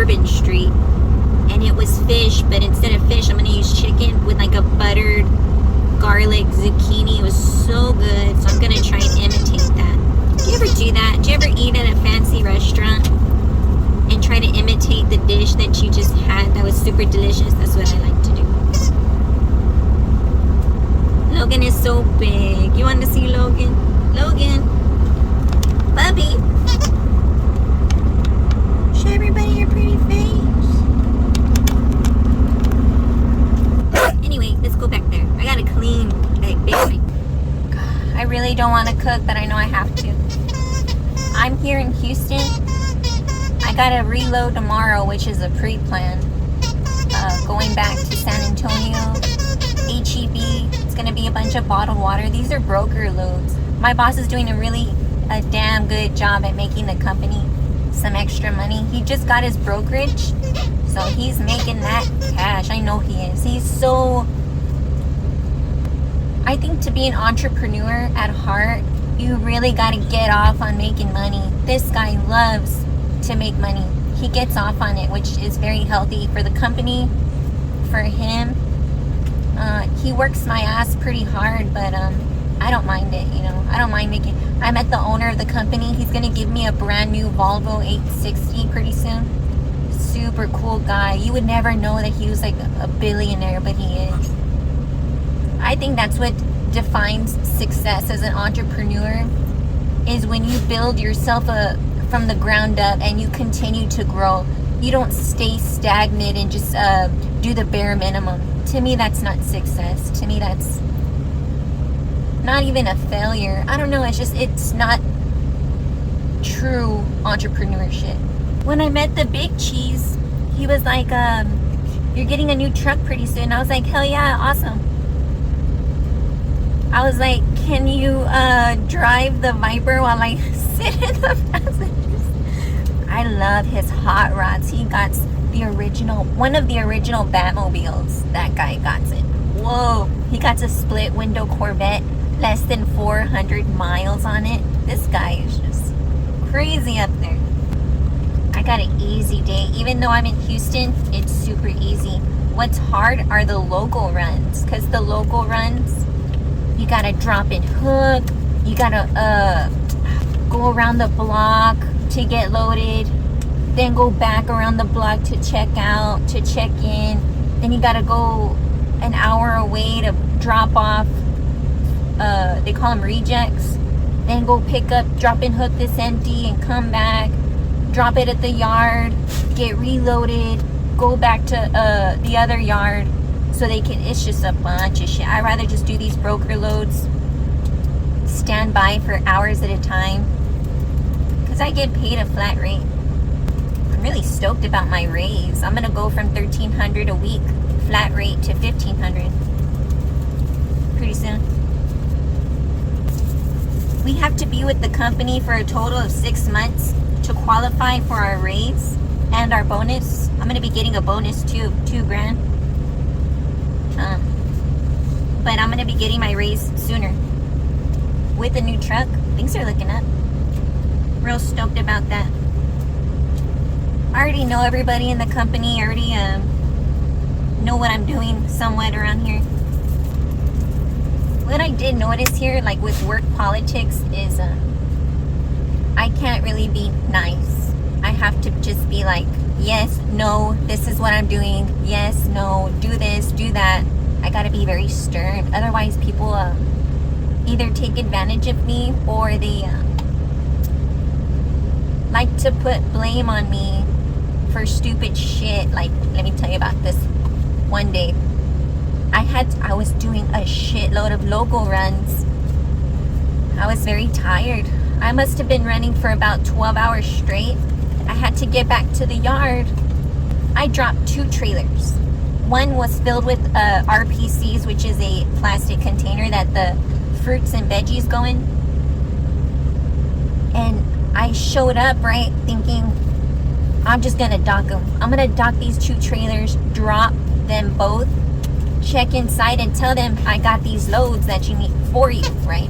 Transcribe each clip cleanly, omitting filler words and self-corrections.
Bourbon Street, and it was fish, but instead of fish, I'm gonna use chicken with like a buttered garlic zucchini. It was so good, so I'm gonna try and imitate that. Do you ever do that? Do you ever eat at a fancy restaurant and try to imitate the dish that you just had that was super delicious? That's what I like to do. Logan is so big. You want to see Logan? Logan, Bubby, show everybody your pretty face. Anyway, let's go back there. I gotta clean that big. I really don't want to cook, but I know I have to. I'm here in Houston. I gotta reload tomorrow, which is a pre-plan. Going back to San Antonio. HEB. It's gonna be a bunch of bottled water. These are broker loads. My boss is doing a damn good job at making the company some extra money. He just got his brokerage, so he's making that cash. I know he is. I think to be an entrepreneur at heart, you really gotta get off on making money. This guy loves to make money. He gets off on it, which is very healthy for the company, for him. He works my ass pretty hard, but I don't mind it, you know. I don't mind making. I met the owner of the company. He's gonna give me a brand new Volvo 860 pretty soon. Super cool guy. You would never know that he was like a billionaire, but he is. I think that's what defines success as an entrepreneur, is when you build yourself from the ground up and you continue to grow. You don't stay stagnant and just do the bare minimum. To me, that's not success. To me, that's not even a failure. I don't know. It's not true entrepreneurship. When I met the Big Cheese, he was like, you're getting a new truck pretty soon. I was like, hell yeah, awesome. I was like, can you drive the Viper while I sit in the passengers? I love his hot rods. He got one of the original Batmobiles. That guy got it. Whoa. He got a split window Corvette, less than 400 miles on it. This guy is just crazy up there. I got an easy day. Even though I'm in Houston, it's super easy. What's hard are the local runs, because the local runs, you gotta drop and hook, you gotta go around the block to get loaded, then go back around the block to check out, to check in, then you gotta go an hour away to drop off, they call them rejects, then go pick up, drop and hook this empty and come back, drop it at the yard, get reloaded, go back to the other yard, so they can. It's just a bunch of shit. I'd rather just do these broker loads, stand by for hours at a time, because I get paid a flat rate. I'm really stoked about my raise. I'm gonna go from $1,300 a week flat rate to $1,500 pretty soon. We have to be with the company for a total of 6 months to qualify for our raise and our bonus. I'm gonna be getting a bonus too, $2,000. But I'm gonna be getting my raise sooner. With a new truck, things are looking up. Real stoked about that. I already know everybody in the company. I already know what I'm doing somewhat around here. What I did notice here, like with work politics, is I can't really be nice. I have to just be like, yes, no, this is what I'm doing. Yes, no, do this, do that. I gotta be very stern. Otherwise, people either take advantage of me, or they like to put blame on me for stupid shit. Like, let me tell you about this. One day, I was doing a shitload of local runs. I was very tired. I must have been running for about 12 hours straight. I had to get back to the yard. I dropped 2 trailers. One was filled with RPCs, which is a plastic container that the fruits and veggies go in. And I showed up, right, thinking, I'm just gonna dock them. I'm gonna dock these 2 trailers, drop them both, check inside and tell them I got these loads that you need for you, right?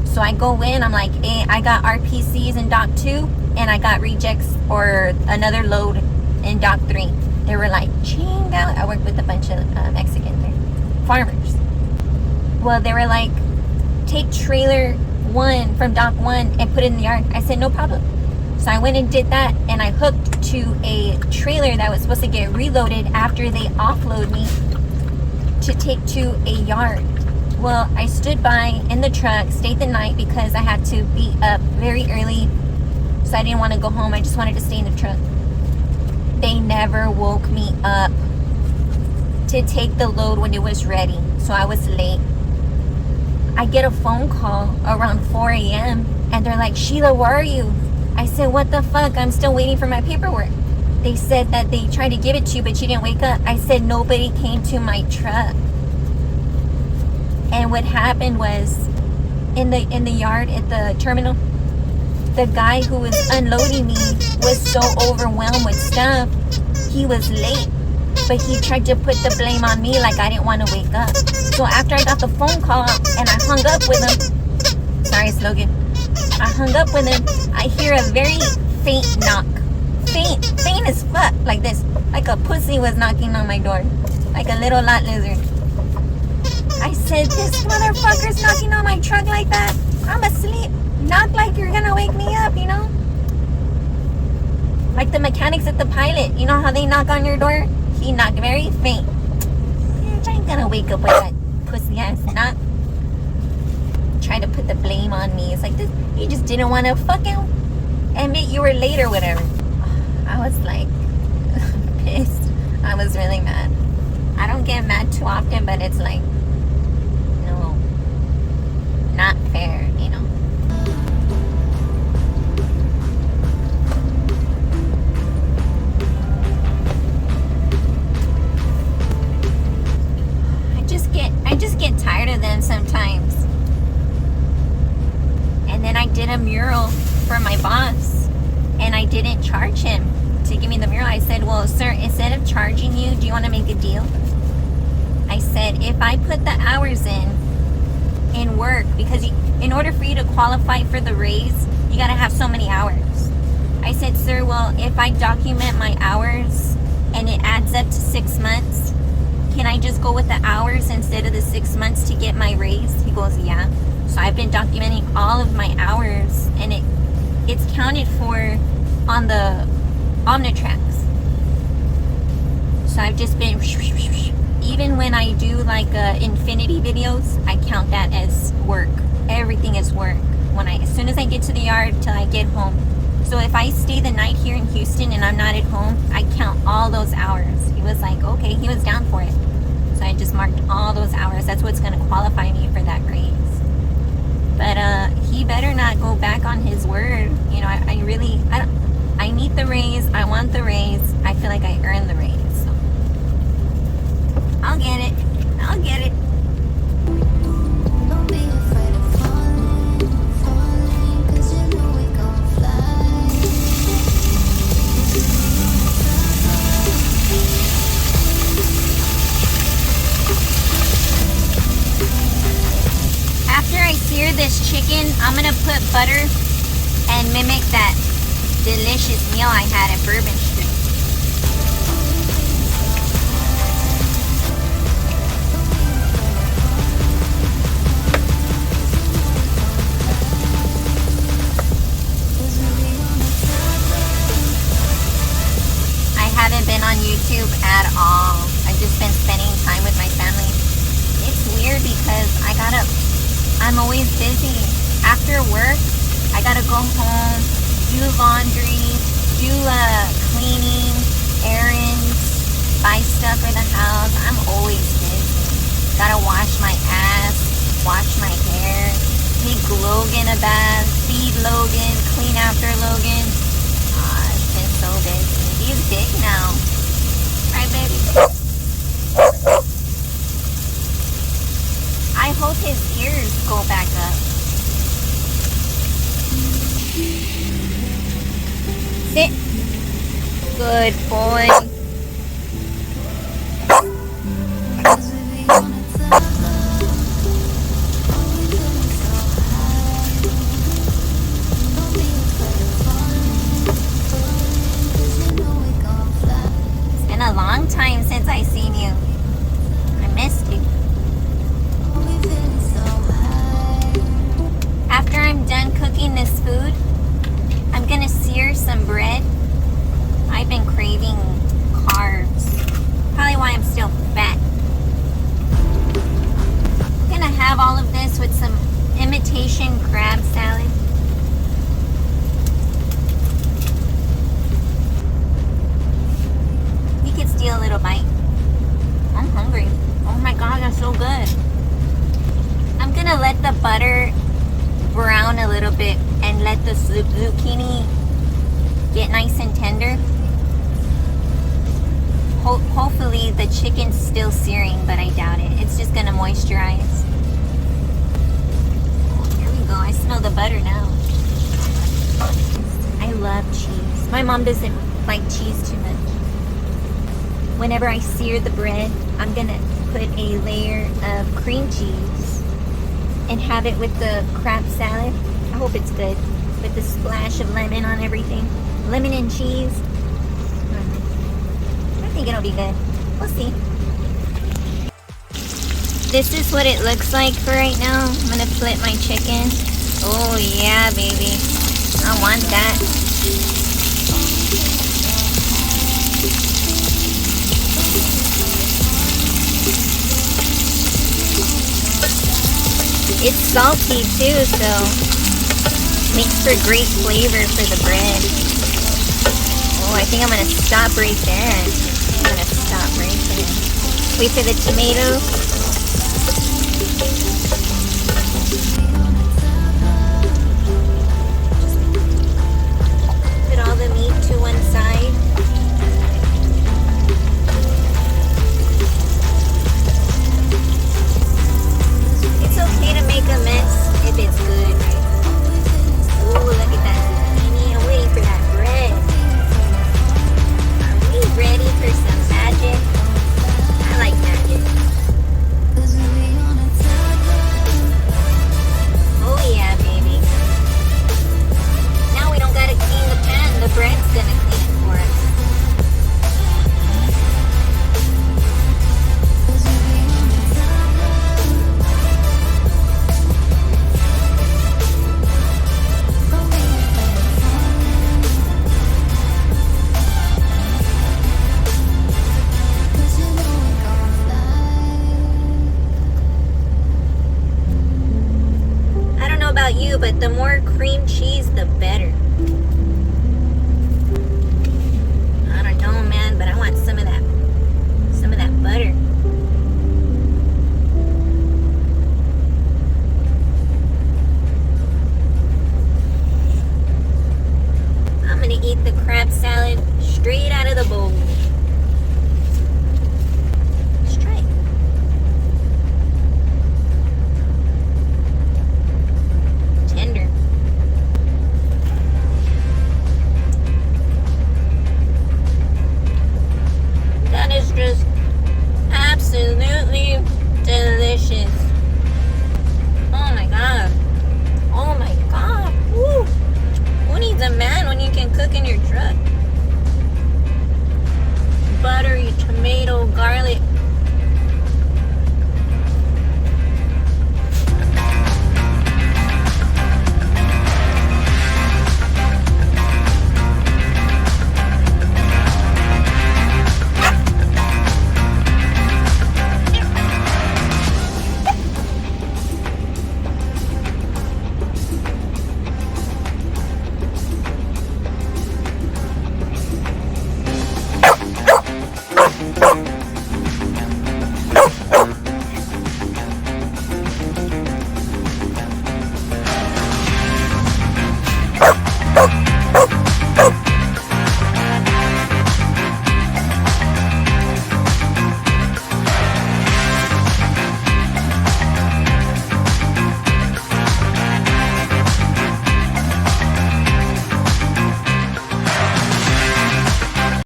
So I go in, I'm like, hey, I got RPCs in dock 2, and I got rejects or another load in Dock 3. They were like, ching out. I worked with a bunch of Mexicans there, farmers. Well, they were like, take trailer 1 from Dock 1 and put it in the yard. I said, no problem. So I went and did that, and I hooked to a trailer that was supposed to get reloaded after they offload me to take to a yard. Well, I stood by in the truck, stayed the night because I had to be up very early, so I didn't want to go home. I just wanted to stay in the truck. They never woke me up to take the load when it was ready, so I was late. I get a phone call around 4 a.m. and they're like, Sheila, where are you? I said, what the fuck? I'm still waiting for my paperwork. They said that they tried to give it to you, but you didn't wake up. I said, nobody came to my truck. And what happened was, in the yard at the terminal, the guy who was unloading me was so overwhelmed with stuff, he was late. But he tried to put the blame on me like I didn't want to wake up. So after I got the phone call and I hung up with him, sorry, slogan, I hung up with him, I hear a very faint knock. Faint as fuck, like this. Like a pussy was knocking on my door. Like a little lot lizard. I said, this motherfucker's knocking on my truck like that. I'm asleep. Knock like you're gonna wake me up, you know? Like the mechanics at the Pilot. You know how they knock on your door? He knocked very faint. Bitch, I ain't gonna wake up with that pussy ass knock. Trying to put the blame on me. It's like, this, you just didn't want to fucking admit you were late or whatever. I was like pissed. I was really mad. I don't get mad too often, but it's like, no, not fair, you know. I just get tired of them sometimes. And then I did a mural for my boss, and I didn't charge him to give me the mural. I said, well, sir, instead of charging you, do you want to make a deal? I said, if I put the hours in work, because in order for you to qualify for the raise, you got to have so many hours. I said, sir, well, if I document my hours and it adds up to 6 months, can I just go with the hours instead of the 6 months to get my raise? He goes, yeah. So I've been documenting all of my hours, and it's counted for on the Omnitracks. So I've just been, even when I do like infinity videos, I count that as work. Everything is work. As soon as I get to the yard till I get home. So if I stay the night here in Houston and I'm not at home, I count all those hours. He was like, okay, he was down for it. So I just marked all those hours. That's what's going to qualify me for that raise. But he better not go back on his word. You know, I need the raise. I want the raise. I feel like I earned the raise. So I'll get it. I'll get it. Don't be afraid of falling, 'cause you know we gon' fly. After I sear this chicken, I'm gonna put butter and mimic that delicious meal I had at Bourbon Street. I haven't been on YouTube at all. I've just been spending time with my family. It's weird because I'm always busy. After work, I gotta go home, do laundry, do cleaning, errands, buy stuff for the house. I'm always busy. Gotta wash my ass, wash my hair, take Logan a bath, feed Logan, clean after Logan. It's been so busy. He's big now. Right, baby? I hope his ears go back up. Sit. Good boy. some bread. I've been craving carbs. Probably why I'm still fat. I'm gonna have all of this with some imitation crab salad. You can steal a little bite. I'm hungry. Oh my god, that's so good. I'm gonna let the butter brown a little bit and let the zucchini get nice and tender. Hopefully the chicken's still searing, but I doubt it. It's just gonna moisturize. Oh, here we go. I smell the butter now. I love cheese. My mom doesn't like cheese too much. Whenever I sear the bread, I'm gonna put a layer of cream cheese and have it with the crab salad. I hope it's good. With the splash of lemon on everything. Lemon and cheese. I think it'll be good. We'll see. This is what it looks like for right now. I'm gonna flip my chicken. Oh yeah, baby. I want that. It's salty too, so makes for great flavor for the bread. Oh, I think I'm gonna stop right there. I'm gonna stop right there. Wait for the tomato. Put all the meat to one side. It's okay to make a mess if it's good, right? Ooh, look at that zucchini. I'm waiting for that bread. Are we ready for some magic? I like magic. Oh yeah, baby. Now we don't gotta clean the pan. The bread's gonna clean it for us. About you, but the more cream cheese, the better. I don't know, man, but I want some of that butter. I'm gonna eat the crab salad straight out of the bowl.